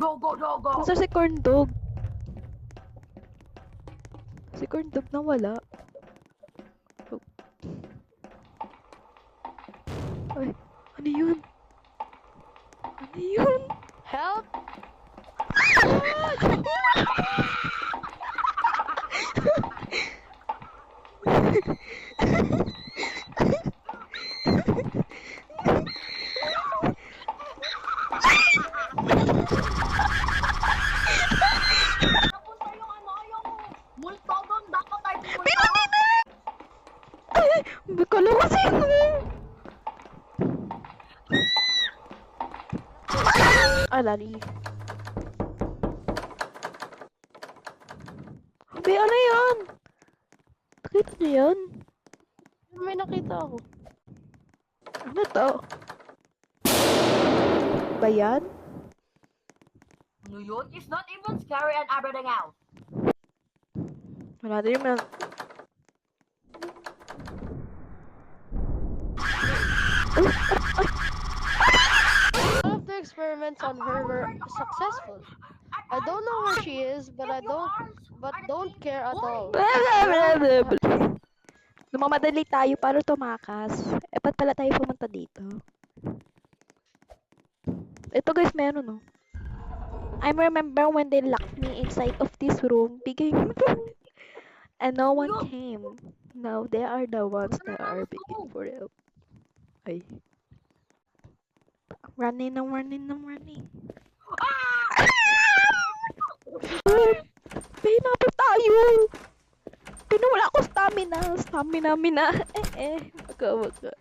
Dogo, dogo! Saan si corn dog? Si corn dog nawala. Oh. Ay, ano yun? Ano yun? Help! Napunta yung ano, yung multo doon. Dapat tayo pumunta. Ay, bakala kasi mo. Alali. Abi, ano yan? Nakita niyo yan? May nakita ako. Ano to? Ba yan? Ano yun? It's not even scary and everything else. Wala din yung All of the experiments on her were successful. I don't know where she is, but don't care at all. Lumamadali tayo para tumakas. Eh, ba't pala tayo pumunta dito? Ito guys, meron no. I remember when they locked me inside of this room, begging and no one came. Now they are the ones that are begging for help. Ay. Running. Pinapit tayo! Pinawala ko stamina. Wag ka.